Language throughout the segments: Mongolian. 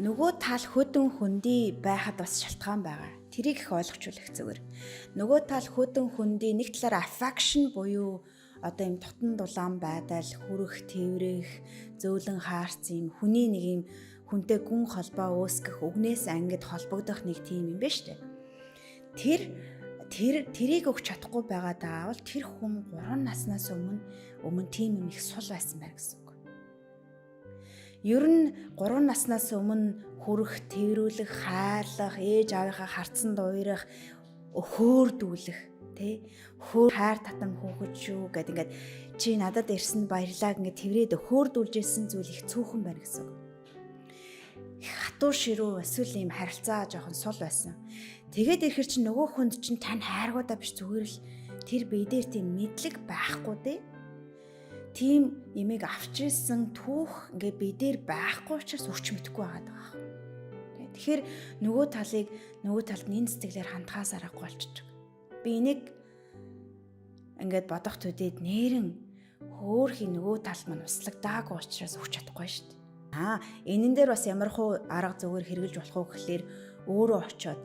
Нөгөө тал хөдөн хүндий байхад бас шалтгаан байгаа. Тэрийг их ойлгочулах зүгээр. Нөгөө тал хөдөн хүндий нэг талаараа affection буюу одоо юм дотн дулаан байдал, хүрэх, тэврэх, зөөлөн хаарц юм хүний нэг юм хүнтэй гүн холбоо үүсгэх, үгнээс ангид холбогдох нэг тийм юм байна шүү дээ. Тэрийг өгч чадахгүй байгаа даавал тэр хүн 3 наснаас өмнө тийм юм их сул байсан байх гэсэн үг. Ер нь 3 наснаас өмнө хүрэх, тэврүүлэх, хайрлах, ээж аавынхаа харцсан дуурах, хөөрдүүлэх, тэ? Хөөр хайр татам хөөгч шүү гэд ингээд чи надад ирсэн баярлаа ингээд тэврээд хөөрдүүлжсэн зүйл их цөөхөн байна гэсэн үг. Хатуу ширүү эсвэл ийм харилцаа жоохон сул байсан. Тэгээд ирэхэр чинь нөгөө хүнд чинь тань хайргуудаа биш зүгээр л тэр бие дээр тийм мэдлэг байхгүй дээ. Тийм имийг авч ирсэн түүх ингээ бие дээр байхгүй учраас өрч мэдэхгүй байгаад байгаа. Тэгэхээр нөгөө талд энэ сэтгэлээр хандхаас аргагүй болчих. Би энийг ингээд бодох төдийд нэрэн хөөхий нөгөө тал маань услагдаагүй учраас өгч чадахгүй шүү дээ. Энэн дээр бас ямархуу арга зүгээр хэрэгжилж болох уу гэхлээр өөрөө очиод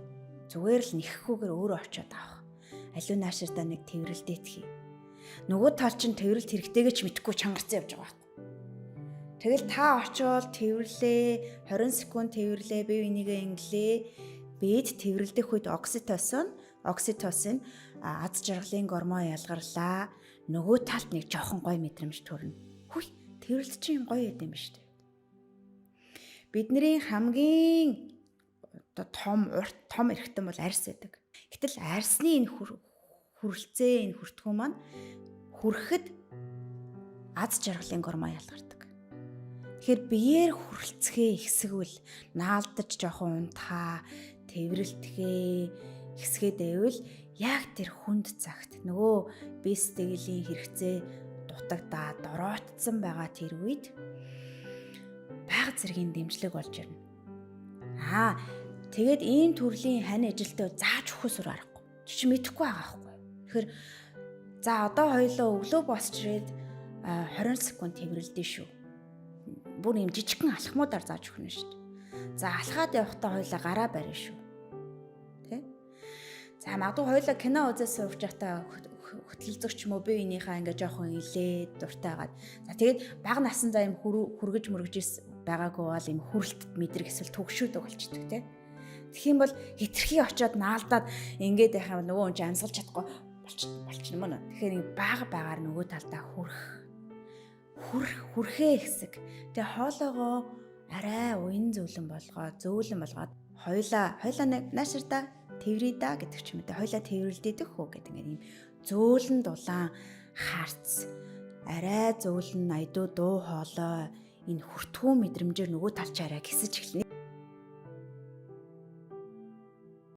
зүгээр л нэхэхгүйгээр өөрөө очиод авах. Аливаа нааширдаа нэг тэврэлдээ тхий. Нөгөө тал чинь тэврэлт хэрэгтэйгээ ч мэдхгүй чангарцсан явж байгаа байхгүй. Тэгэл та очиод тэвэрлээ, 20 секунд тэвэрлээ, бие бинийгээ инглээ. Бид тэвэрлэх үед окситоцин аз жаргалын гормон ялгарлаа. Нөгөө талд нэг жоохон гоё мэдрэмж төрнө. Хүй, тэвэрлэлт чинь гоё юм биш үү? Бидний хамгийн том эрхтэн бол арьс байдаг. Гэтэл арьсны энэ хүрэлцээ, энэ хүртгүү маань хүрэхэд аз жаргалын гормон ялгардаг. Тэгэхээр биеэр хүрэлцэхээ ихсгвэл наалдаж жоохон унтхаа, тэврэлтгээ ихсгээд байвал яг тэр хүнд цагт нөгөө бие сэтгэлийн хэрэгцээ дутагдаад дороотсон байгаа тэр үед байга зэргийн дэмжлэг болж ирнэ. Тэгээд ийм төрлийн хань ажилтай зааж өгөхөөсөр аргагүй. Чи мэдэхгүй байгаа байхгүй. Тэгэхээр за одоо хоёлоо өглөө босч ирээд 20 секунд тэврэлдээ шүү. Бүр юм жижигхэн алхмуудаар зааж өгнө шүү дээ. За алхаад явахдаа хоёлоо гараа барина шүү. Тэ? За магадгүй хоёлоо кино үзээс сууж байхдаа хөтлөлцөгч юм уу бие биенийхээ ингээ жоохон илээд дуртайгаад. За тэгээд бага насан за юм хүргэж байгаагүй бол юм хүрэлтэд мэдрэг эсвэл төгшөөдөг болчдөг тэ. Тэгэх юм бол хитрхи очиод наалдаад ингээд байх юм нөгөө хүн чинь амьсгалж чадахгүй болчихно мөн. Тэгэхээр бага нөгөө талдаа хүрхээ хэсэг. Тэгээ хоолоогоо арай уян зөөлөн болгоод хоёлаа нэг нааширда тэврээ да гэдэг ч юм уу. Хоёлаа тэврэлдээдэх хөө гэдэг ингээд юм зөөлөн дулаан харц арай зөөлөн айдуу дуу хоолой энэ хүртгүү мэдрэмжээр нөгөө талчаараа гисэж эхэлнэ.